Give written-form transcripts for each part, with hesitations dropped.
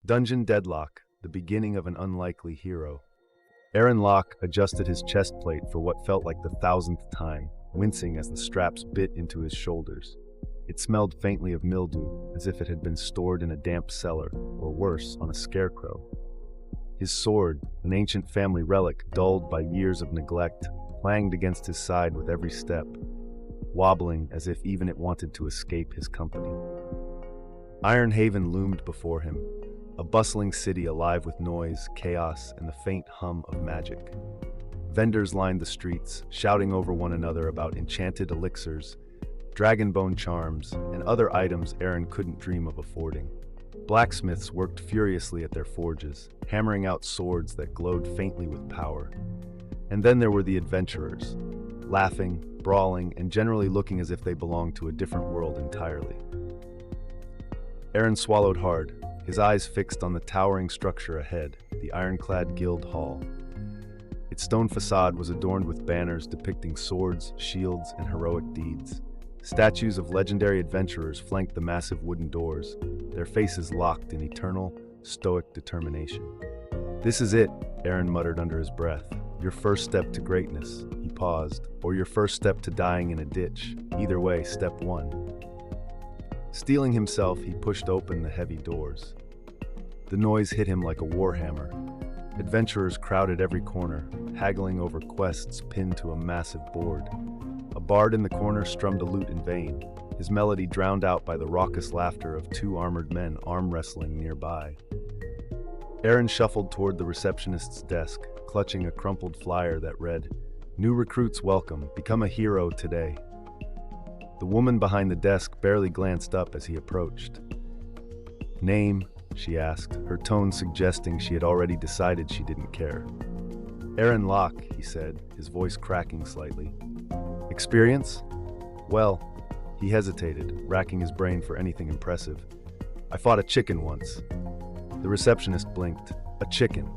Dungeon Deadlock, the beginning of an unlikely hero. Aaron Locke adjusted his chest plate for what felt like the thousandth time, wincing as the straps bit into his shoulders. It smelled faintly of mildew, as if it had been stored in a damp cellar, or worse, on a scarecrow. His sword, an ancient family relic dulled by years of neglect, clanged against his side with every step, wobbling as if even it wanted to escape his company. Iron Haven loomed before him, a bustling city alive with noise, chaos, and the faint hum of magic. Vendors lined the streets, shouting over one another about enchanted elixirs, dragonbone charms, and other items Aaron couldn't dream of affording. Blacksmiths worked furiously at their forges, hammering out swords that glowed faintly with power. And then there were the adventurers, laughing, brawling, and generally looking as if they belonged to a different world entirely. Aaron swallowed hard, his eyes fixed on the towering structure ahead, the ironclad guild hall. Its stone facade was adorned with banners depicting swords, shields, and heroic deeds. Statues of legendary adventurers flanked the massive wooden doors, their faces locked in eternal, stoic determination. "This is it," Aaron muttered under his breath. "Your first step to greatness," he paused, "or your first step to dying in a ditch. Either way, step one." Steeling himself, he pushed open the heavy doors. The noise hit him like a warhammer. Adventurers crowded every corner, haggling over quests pinned to a massive board. A bard in the corner strummed a lute in vain, his melody drowned out by the raucous laughter of two armored men arm wrestling nearby. Aaron shuffled toward the receptionist's desk, clutching a crumpled flyer that read, "New recruits welcome, become a hero today." The woman behind the desk barely glanced up as he approached. "Name?" she asked, her tone suggesting she had already decided she didn't care. "Aaron Locke," he said, his voice cracking slightly. "Experience?" "Well," he hesitated, racking his brain for anything impressive. "I fought a chicken once." The receptionist blinked. "A chicken?"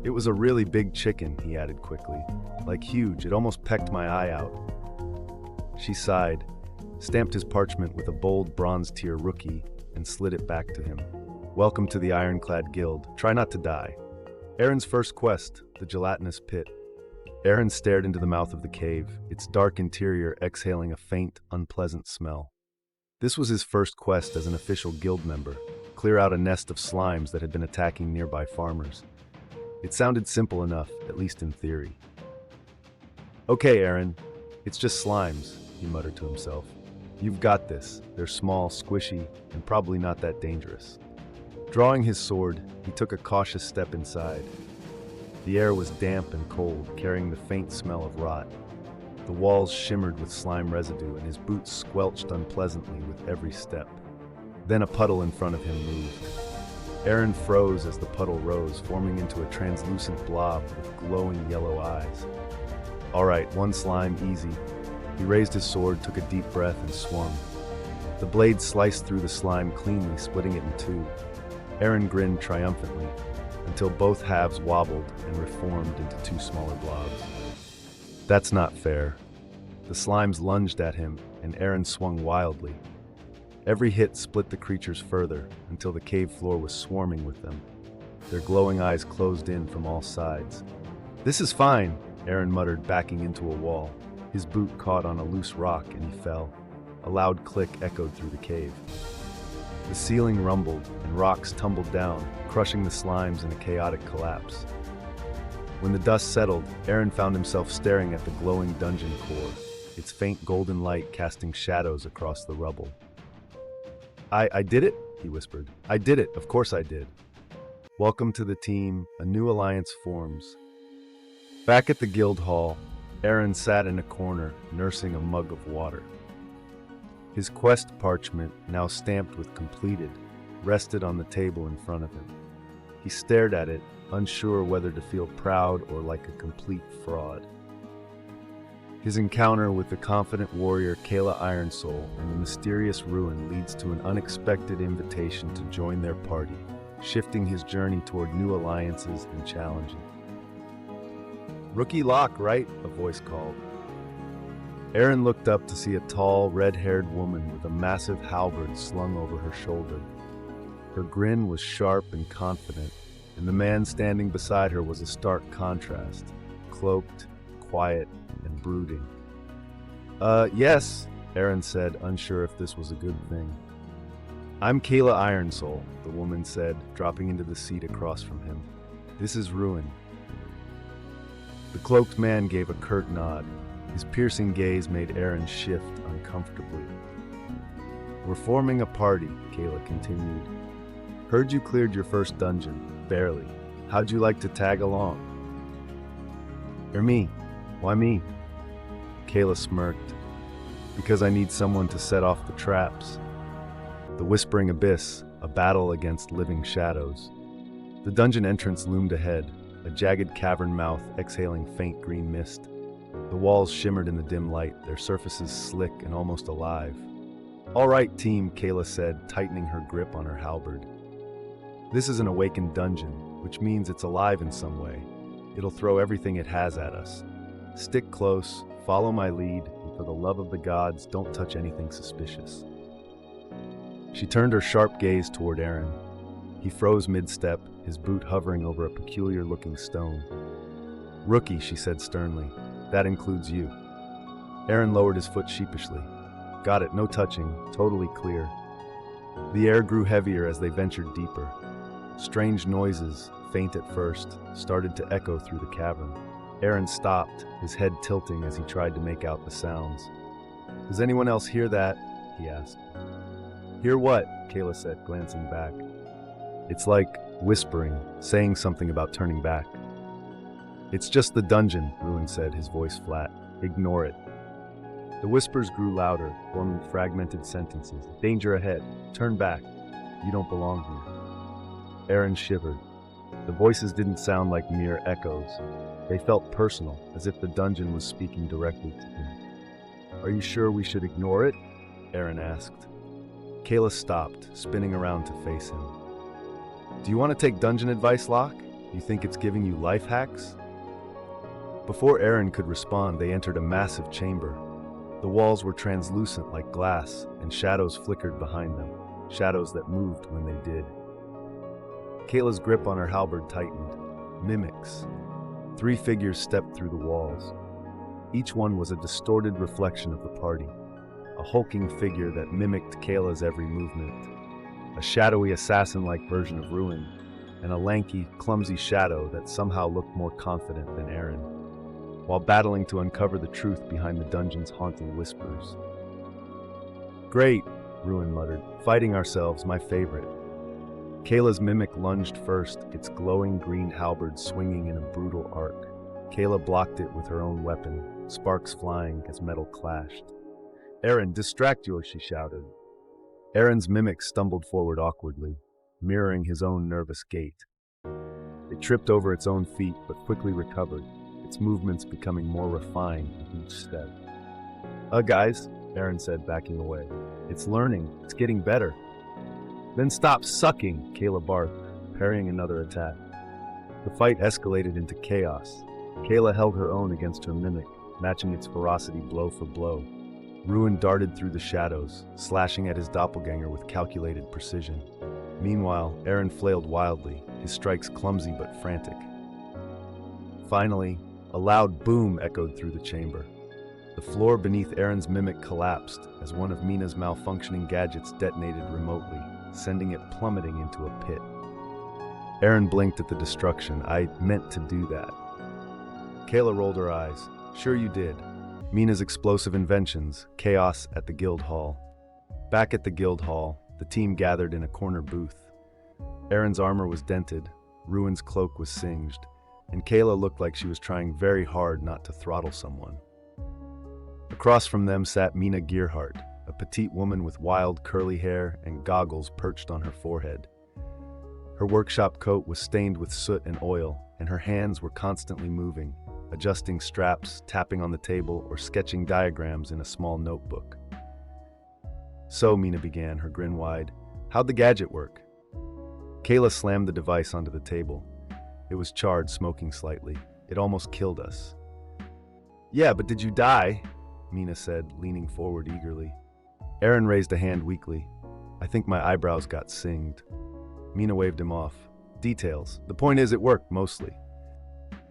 "It was a really big chicken," he added quickly. "Like huge, it almost pecked my eye out." She sighed, stamped his parchment with a bold bronze-tier rookie, and slid it back to him. "Welcome to the Ironclad Guild. Try not to die." Aaron's first quest, the gelatinous pit. Aaron stared into the mouth of the cave, its dark interior exhaling a faint, unpleasant smell. This was his first quest as an official guild member, clear out a nest of slimes that had been attacking nearby farmers. It sounded simple enough, at least in theory. "Okay, Aaron, it's just slimes," he muttered to himself. "You've got this. They're small, squishy, and probably not that dangerous." Drawing his sword, he took a cautious step inside. The air was damp and cold, carrying the faint smell of rot. The walls shimmered with slime residue, and his boots squelched unpleasantly with every step. Then a puddle in front of him moved. Aaron froze as the puddle rose, forming into a translucent blob with glowing yellow eyes. "All right, one slime, easy." He raised his sword, took a deep breath, and swung. The blade sliced through the slime cleanly, splitting it in two. Aaron grinned triumphantly, until both halves wobbled and reformed into two smaller blobs. "That's not fair." The slimes lunged at him, and Aaron swung wildly. Every hit split the creatures further, until the cave floor was swarming with them. Their glowing eyes closed in from all sides. "This is fine," Aaron muttered, backing into a wall. His boot caught on a loose rock, and he fell. A loud click echoed through the cave. The ceiling rumbled, and rocks tumbled down, crushing the slimes in a chaotic collapse. When the dust settled, Aaron found himself staring at the glowing dungeon core, its faint golden light casting shadows across the rubble. I did it?" he whispered. "I did it, of course I did." "Welcome to the team, a new alliance forms." Back at the guild hall, Aaron sat in a corner, nursing a mug of water. His quest parchment, now stamped with completed, rested on the table in front of him. He stared at it, unsure whether to feel proud or like a complete fraud. His encounter with the confident warrior Kayla Ironsoul and the mysterious ruin leads to an unexpected invitation to join their party, shifting his journey toward new alliances and challenges. "Rookie Locke, right?" a voice called. Aaron looked up to see a tall, red-haired woman with a massive halberd slung over her shoulder. Her grin was sharp and confident, and the man standing beside her was a stark contrast, cloaked, quiet, and brooding. Yes, Aaron said, unsure if this was a good thing. I'm Kayla Ironsoul, the woman said, dropping into the seat across from him. This is Ruin. The cloaked man gave a curt nod. His piercing gaze made Aaron shift uncomfortably. We're forming a party, Kayla continued. Heard you cleared your first dungeon. Barely. How'd you like to tag along? Or me? Why me? Kayla smirked. Because I need someone to set off the traps. The Whispering Abyss, a battle against living shadows. The dungeon entrance loomed ahead, a jagged cavern mouth exhaling faint green mist. The walls shimmered in the dim light, their surfaces slick and almost alive. All right, team, Kayla said, tightening her grip on her halberd. This is an awakened dungeon, which means it's alive in some way. It'll throw everything it has at us. Stick close, follow my lead, and for the love of the gods, don't touch anything suspicious. She turned her sharp gaze toward Aaron. He froze mid-step, his boot hovering over a peculiar-looking stone. Rookie, she said sternly. That includes you. Aaron lowered his foot sheepishly. Got it, no touching, totally clear. The air grew heavier as they ventured deeper. Strange noises, faint at first, started to echo through the cavern. Aaron stopped, his head tilting as he tried to make out the sounds. Does anyone else hear that? He asked. Hear what? Kayla said, glancing back. It's like whispering, saying something about turning back. It's just the dungeon, Ruin said, his voice flat. Ignore it. The whispers grew louder, forming fragmented sentences. Danger ahead. Turn back. You don't belong here. Aaron shivered. The voices didn't sound like mere echoes. They felt personal, as if the dungeon was speaking directly to him. Are you sure we should ignore it? Aaron asked. Kayla stopped, spinning around to face him. Do you want to take dungeon advice, Locke? You think it's giving you life hacks? Before Aaron could respond, they entered a massive chamber. The walls were translucent like glass, and shadows flickered behind them, shadows that moved when they did. Kayla's grip on her halberd tightened. Mimics. 3 figures stepped through the walls. Each one was a distorted reflection of the party, a hulking figure that mimicked Kayla's every movement, a shadowy assassin-like version of Ruin, and a lanky, clumsy shadow that somehow looked more confident than Aaron, while battling to uncover the truth behind the dungeon's haunting whispers. Great, Ruin muttered. Fighting ourselves, my favorite. Kayla's mimic lunged first, its glowing green halberd swinging in a brutal arc. Kayla blocked it with her own weapon, sparks flying as metal clashed. Aaron, distract you, she shouted. Aaron's mimic stumbled forward awkwardly, mirroring his own nervous gait. It tripped over its own feet, but quickly recovered, its movements becoming more refined with each step. Guys, Aaron said, backing away. It's learning. It's getting better. Then stop sucking, Kayla barked, parrying another attack. The fight escalated into chaos. Kayla held her own against her mimic, matching its ferocity blow for blow. Ruin darted through the shadows, slashing at his doppelganger with calculated precision. Meanwhile, Aaron flailed wildly, his strikes clumsy but frantic. Finally, a loud boom echoed through the chamber. The floor beneath Aaron's mimic collapsed as one of Mina's malfunctioning gadgets detonated remotely, sending it plummeting into a pit. Aaron blinked at the destruction. I meant to do that. Kayla rolled her eyes. Sure you did. Mina's explosive inventions, chaos at the guild hall. Back at the guild hall, the team gathered in a corner booth. Aaron's armor was dented, Ruin's cloak was singed, and Kayla looked like she was trying very hard not to throttle someone. Across from them sat Mina Gearhart, a petite woman with wild curly hair and goggles perched on her forehead. Her workshop coat was stained with soot and oil, and her hands were constantly moving, adjusting straps, tapping on the table, or sketching diagrams in a small notebook. So, Mina began, her grin wide, how'd the gadget work? Kayla slammed the device onto the table. It was charred, smoking slightly. It almost killed us. Yeah, but did you die? Mina said, leaning forward eagerly. Aaron raised a hand weakly. I think my eyebrows got singed. Mina waved him off. Details. The point is, it worked, mostly.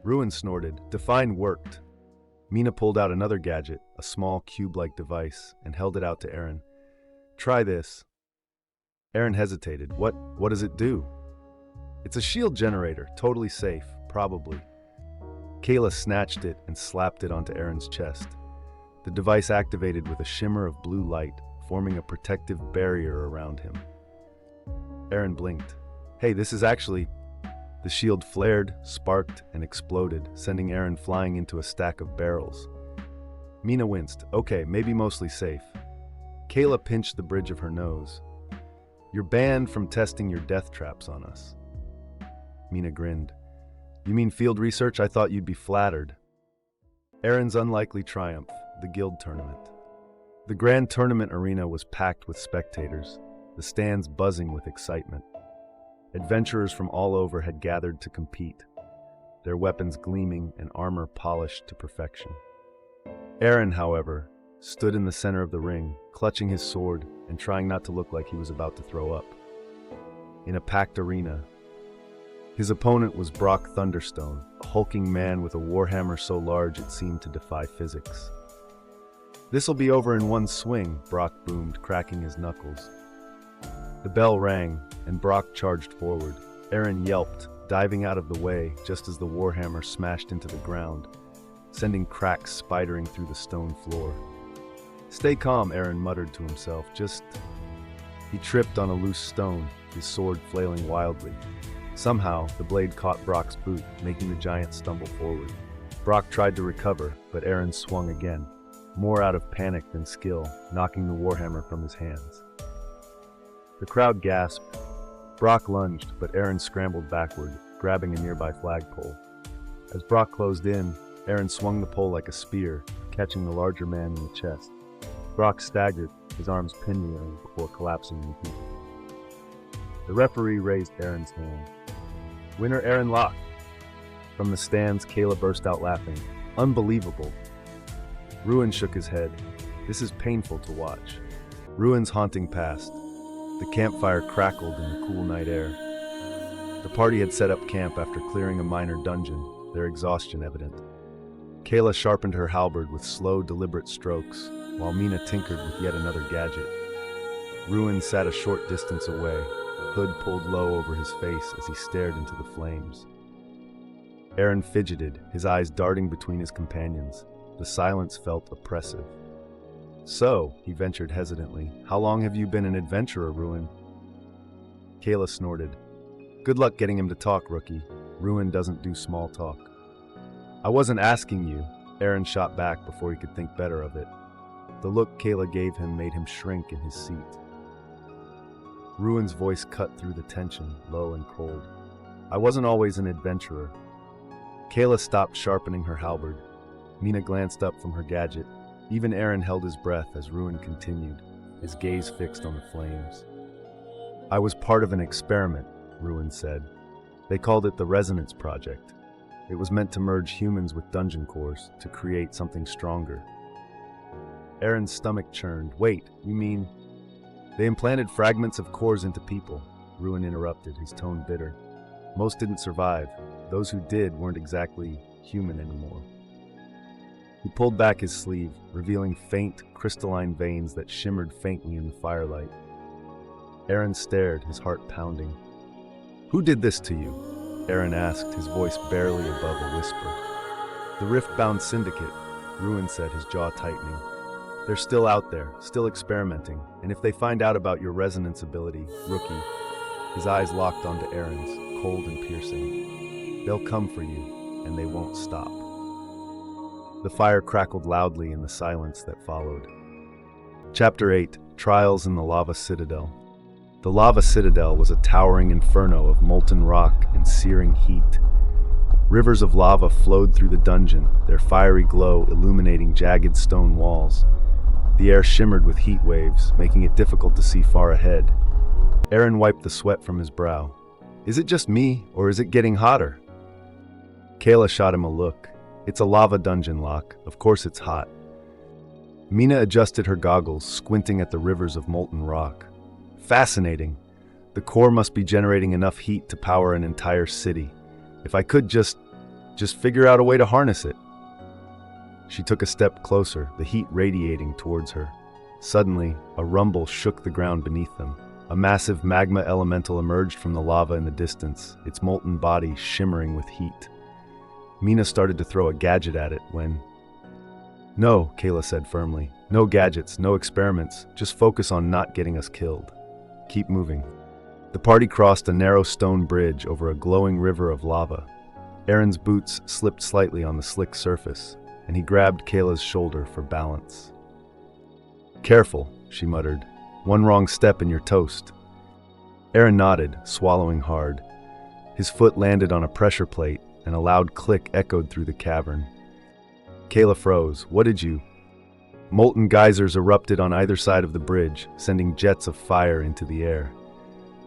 Ruin snorted. Define worked. Mina pulled out another gadget, a small cube-like device, and held it out to Aaron. Try this. Aaron hesitated. What does it do? It's a shield generator, totally safe, probably. Kayla snatched it and slapped it onto Aaron's chest. The device activated with a shimmer of blue light, forming a protective barrier around him. Aaron blinked. Hey, this is actually... The shield flared, sparked, and exploded, sending Aaron flying into a stack of barrels. Mina winced. Okay, maybe mostly safe. Kayla pinched the bridge of her nose. You're banned from testing your death traps on us. Mina grinned. You mean field research? I thought you'd be flattered. Aaron's unlikely triumph, the guild tournament. The grand tournament arena was packed with spectators, the stands buzzing with excitement. Adventurers from all over had gathered to compete, their weapons gleaming and armor polished to perfection. Aaron, however, stood in the center of the ring, clutching his sword and trying not to look like he was about to throw up. In a packed arena, his opponent was Brock Thunderstone, a hulking man with a warhammer so large it seemed to defy physics. This'll be over in one swing, Brock boomed, cracking his knuckles. The bell rang, and Brock charged forward. Aaron yelped, diving out of the way just as the warhammer smashed into the ground, sending cracks spidering through the stone floor. Stay calm, Aaron muttered to himself, He tripped on a loose stone, his sword flailing wildly. Somehow, the blade caught Brock's boot, making the giant stumble forward. Brock tried to recover, but Aaron swung again, more out of panic than skill, knocking the warhammer from his hands. The crowd gasped. Brock lunged, but Aaron scrambled backward, grabbing a nearby flagpole. As Brock closed in, Aaron swung the pole like a spear, catching the larger man in the chest. Brock staggered, his arms pinwheeling before collapsing in a heap. The referee raised Aaron's hand. Winner Aaron Locke. From the stands, Kayla burst out laughing. Unbelievable. Ruin shook his head. This is painful to watch. Ruin's haunting past. The campfire crackled in the cool night air. The party had set up camp after clearing a minor dungeon, their exhaustion evident. Kayla sharpened her halberd with slow, deliberate strokes, while Mina tinkered with yet another gadget. Ruin sat a short distance away, hood pulled low over his face as he stared into the flames. Aaron fidgeted, his eyes darting between his companions. The silence felt oppressive. So, he ventured hesitantly, how long have you been an adventurer, Ruin? Kayla snorted. Good luck getting him to talk, rookie. Ruin doesn't do small talk. I wasn't asking you, Aaron shot back before he could think better of it. The look Kayla gave him made him shrink in his seat. Ruin's voice cut through the tension, low and cold. I wasn't always an adventurer. Kayla stopped sharpening her halberd. Mina glanced up from her gadget. Even Aaron held his breath as Ruin continued, his gaze fixed on the flames. I was part of an experiment, Ruin said. They called it the Resonance Project. It was meant to merge humans with dungeon cores to create something stronger. Aaron's stomach churned. Wait, you mean... They implanted fragments of cores into people, Ruin interrupted, his tone bitter. Most didn't survive. Those who did weren't exactly human anymore. He pulled back his sleeve, revealing faint, crystalline veins that shimmered faintly in the firelight. Aaron stared, his heart pounding. Who did this to you? Aaron asked, his voice barely above a whisper. The rift-bound syndicate, Ruin said, his jaw tightening. They're still out there, still experimenting, and if they find out about your resonance ability, rookie, his eyes locked onto Aaron's, cold and piercing, they'll come for you, and they won't stop. The fire crackled loudly in the silence that followed. Chapter 8, Trials in the Lava Citadel. The Lava Citadel was a towering inferno of molten rock and searing heat. Rivers of lava flowed through the dungeon, their fiery glow illuminating jagged stone walls. The air shimmered with heat waves, making it difficult to see far ahead. Aaron wiped the sweat from his brow. Is it just me, or is it getting hotter? Kayla shot him a look. It's a lava dungeon, Locke. Of course it's hot. Mina adjusted her goggles, squinting at the rivers of molten rock. Fascinating. The core must be generating enough heat to power an entire city. If I could just figure out a way to harness it. She took a step closer, the heat radiating towards her. Suddenly, a rumble shook the ground beneath them. A massive magma elemental emerged from the lava in the distance, its molten body shimmering with heat. Mina started to throw a gadget at it when... "No," Kayla said firmly. "No gadgets, no experiments. Just focus on not getting us killed. Keep moving." The party crossed a narrow stone bridge over a glowing river of lava. Aaron's boots slipped slightly on the slick surface, and he grabbed Kayla's shoulder for balance. "Careful," she muttered. "One wrong step and you're toast." Aaron nodded, swallowing hard. His foot landed on a pressure plate, and a loud click echoed through the cavern. Kayla froze. "What did you—" Molten geysers erupted on either side of the bridge, sending jets of fire into the air.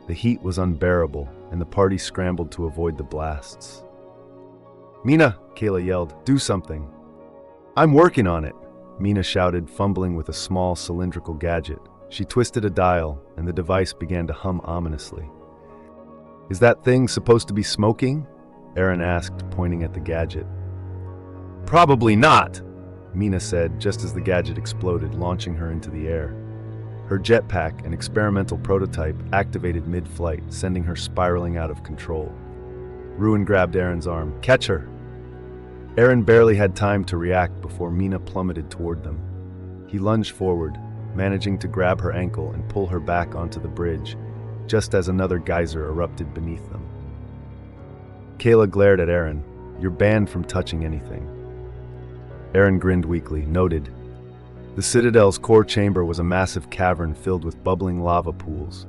The heat was unbearable, and the party scrambled to avoid the blasts. "Mina!" Kayla yelled. "Do something!" "I'm working on it!" Mina shouted, fumbling with a small cylindrical gadget. She twisted a dial, and the device began to hum ominously. "Is that thing supposed to be smoking?" Aaron asked, pointing at the gadget. "Probably not," Mina said, just as the gadget exploded, launching her into the air. Her jetpack, an experimental prototype, activated mid-flight, sending her spiraling out of control. Ruin grabbed Aaron's arm. "Catch her!" Aaron barely had time to react before Mina plummeted toward them. He lunged forward, managing to grab her ankle and pull her back onto the bridge, just as another geyser erupted beneath them. Kayla glared at Aaron. "You're banned from touching anything." Aaron grinned weakly, noted. The Citadel's core chamber was a massive cavern filled with bubbling lava pools.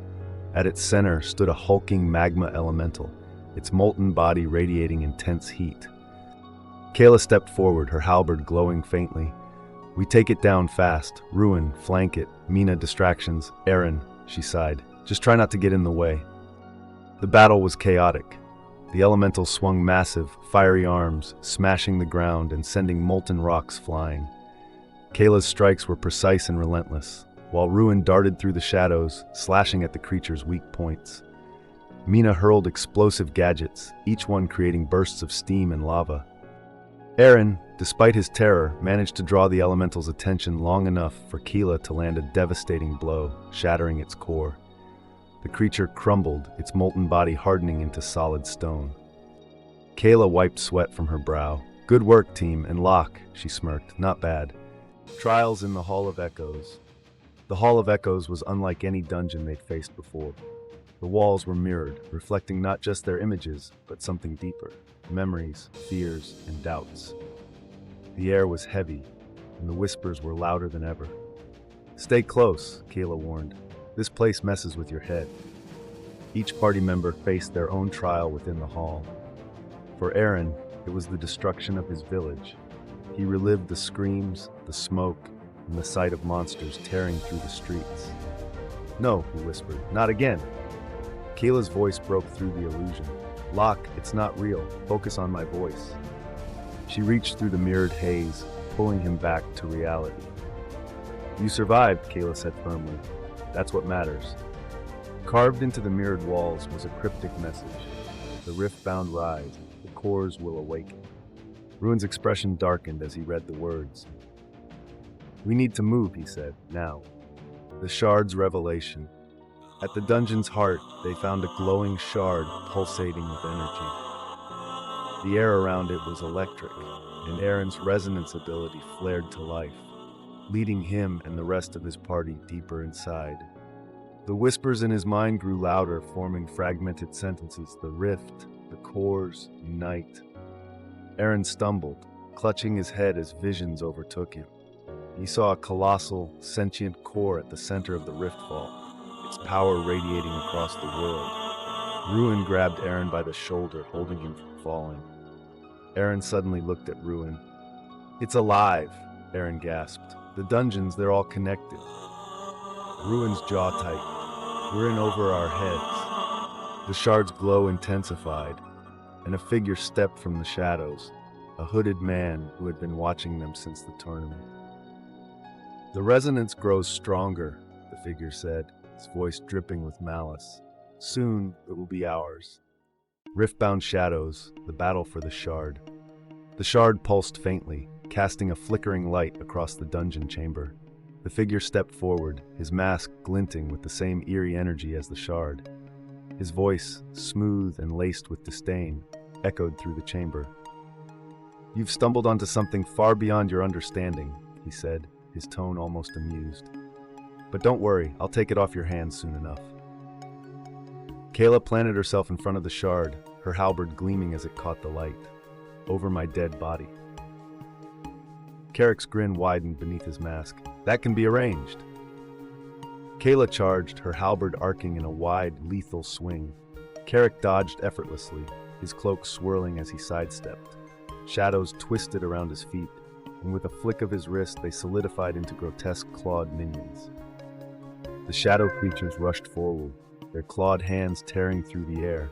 At its center stood a hulking magma elemental, its molten body radiating intense heat. Kayla stepped forward, her halberd glowing faintly. "We take it down fast. Ruin, flank it. Mina, distractions. Aaron," she sighed. "Just try not to get in the way." The battle was chaotic. The elemental swung massive, fiery arms, smashing the ground and sending molten rocks flying. Kayla's strikes were precise and relentless, while Ruin darted through the shadows, slashing at the creature's weak points. Mina hurled explosive gadgets, each one creating bursts of steam and lava. Aaron, despite his terror, managed to draw the elemental's attention long enough for Kayla to land a devastating blow, shattering its core. The creature crumbled, its molten body hardening into solid stone. Kayla wiped sweat from her brow. "Good work, team, and Locke," she smirked. "Not bad." Trials in the Hall of Echoes. The Hall of Echoes was unlike any dungeon they'd faced before. The walls were mirrored, reflecting not just their images, but something deeper. Memories, fears, and doubts. The air was heavy, and the whispers were louder than ever. "Stay close," Kayla warned. "This place messes with your head." Each party member faced their own trial within the hall. For Aaron, it was the destruction of his village. He relived the screams, the smoke, and the sight of monsters tearing through the streets. "No," he whispered, "not again." Kayla's voice broke through the illusion. "Locke, it's not real. Focus on my voice." She reached through the mirrored haze, pulling him back to reality. "You survived," Kayla said firmly. "That's what matters." Carved into the mirrored walls was a cryptic message. "The rift-bound rise, the cores will awaken." Ruin's expression darkened as he read the words. "We need to move," he said, "now." The shards' revelation. At the dungeon's heart, they found a glowing shard pulsating with energy. The air around it was electric, and Aaron's resonance ability flared to life, leading him and the rest of his party deeper inside. The whispers in his mind grew louder, forming fragmented sentences. The rift, the cores, unite. Aaron stumbled, clutching his head as visions overtook him. He saw a colossal, sentient core at the center of the rift vault, its power radiating across the world. Ruin grabbed Aaron by the shoulder, holding him from falling. Aaron suddenly looked at Ruin. "It's alive," Aaron gasped. "The dungeons, they're all connected." Ruin's jaw tightened. "We're in over our heads." The shard's glow intensified, and a figure stepped from the shadows, a hooded man who had been watching them since the tournament. "The resonance grows stronger," the figure said, its voice dripping with malice. Soon, it will be ours. Riftbound shadows, the battle for the shard. The shard pulsed faintly, casting a flickering light across the dungeon chamber. The figure stepped forward, his mask glinting with the same eerie energy as the shard. His voice, smooth and laced with disdain, echoed through the chamber. "You've stumbled onto something far beyond your understanding," he said, his tone almost amused. "But don't worry, I'll take it off your hands soon enough." Kayla planted herself in front of the shard, her halberd gleaming as it caught the light. "Over my dead body." Carrick's grin widened beneath his mask. "That can be arranged." Kayla charged, her halberd arcing in a wide, lethal swing. Carrick dodged effortlessly, his cloak swirling as he sidestepped. Shadows twisted around his feet, and with a flick of his wrist they solidified into grotesque clawed minions. The shadow creatures rushed forward, their clawed hands tearing through the air.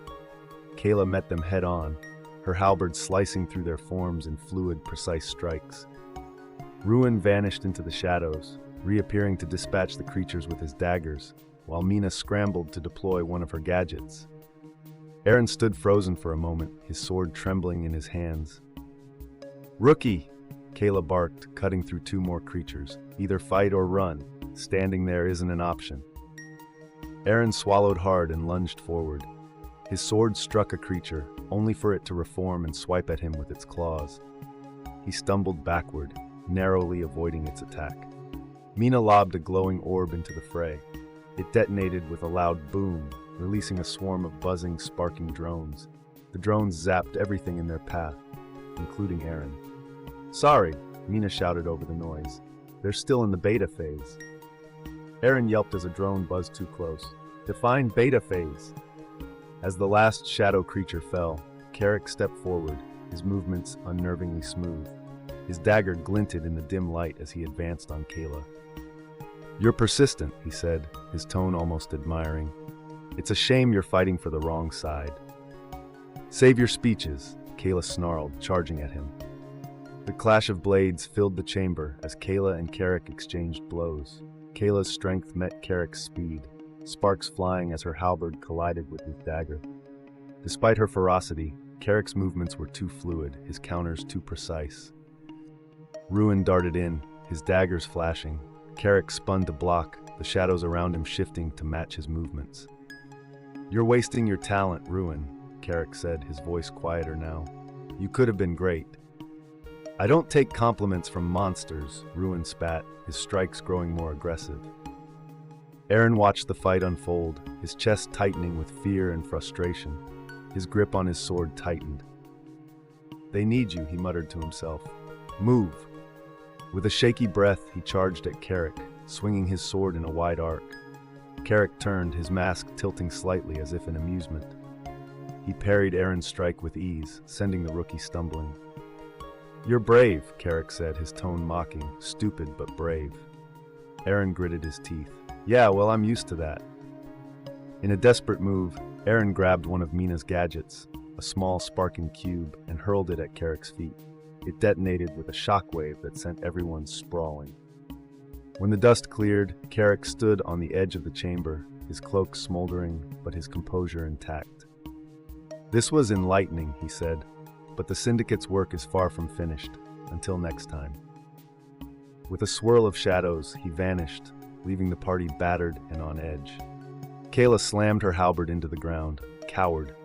Kayla met them head-on, her halberd slicing through their forms in fluid, precise strikes. Ruin vanished into the shadows, reappearing to dispatch the creatures with his daggers, while Mina scrambled to deploy one of her gadgets. Aaron stood frozen for a moment, his sword trembling in his hands. "Rookie!" Kayla barked, cutting through two more creatures. "Either fight or run. Standing there isn't an option." Aaron swallowed hard and lunged forward. His sword struck a creature, only for it to reform and swipe at him with its claws. He stumbled backward, narrowly avoiding its attack. Mina lobbed a glowing orb into the fray. It detonated with a loud boom, releasing a swarm of buzzing, sparking drones. The drones zapped everything in their path, including Aaron. "Sorry," Mina shouted over the noise. "They're still in the beta phase." Aaron yelped as a drone buzzed too close. "Define beta phase." As the last shadow creature fell, Carrick stepped forward, his movements unnervingly smooth. His dagger glinted in the dim light as he advanced on Kayla. "You're persistent," he said, his tone almost admiring. "It's a shame you're fighting for the wrong side." "Save your speeches," Kayla snarled, charging at him. The clash of blades filled the chamber as Kayla and Carrick exchanged blows. Kayla's strength met Carrick's speed, sparks flying as her halberd collided with his dagger. Despite her ferocity, Carrick's movements were too fluid, his counters too precise. Ruin darted in, his daggers flashing. Carrick spun to block, the shadows around him shifting to match his movements. "You're wasting your talent, Ruin," Carrick said, his voice quieter now. "You could have been great." "I don't take compliments from monsters," Ruin spat, his strikes growing more aggressive. Aaron watched the fight unfold, his chest tightening with fear and frustration. His grip on his sword tightened. "They need you," he muttered to himself. "Move." With a shaky breath, he charged at Carrick, swinging his sword in a wide arc. Carrick turned, his mask tilting slightly as if in amusement. He parried Aaron's strike with ease, sending the rookie stumbling. "You're brave," Carrick said, his tone mocking, "stupid but brave." Aaron gritted his teeth. "Yeah, well, I'm used to that." In a desperate move, Aaron grabbed one of Mina's gadgets, a small sparking cube, and hurled it at Carrick's feet. It detonated with a shockwave that sent everyone sprawling. When the dust cleared, Carrick stood on the edge of the chamber, his cloak smoldering, but his composure intact. "This was enlightening," he said, "but the syndicate's work is far from finished. Until next time." With a swirl of shadows, he vanished, leaving the party battered and on edge. Kayla slammed her halberd into the ground, coward.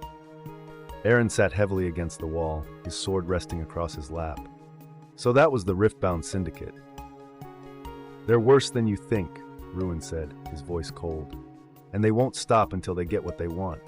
Aaron sat heavily against the wall, his sword resting across his lap. "So that was the Riftbound Syndicate." "They're worse than you think," Ruin said, his voice cold. "And they won't stop until they get what they want."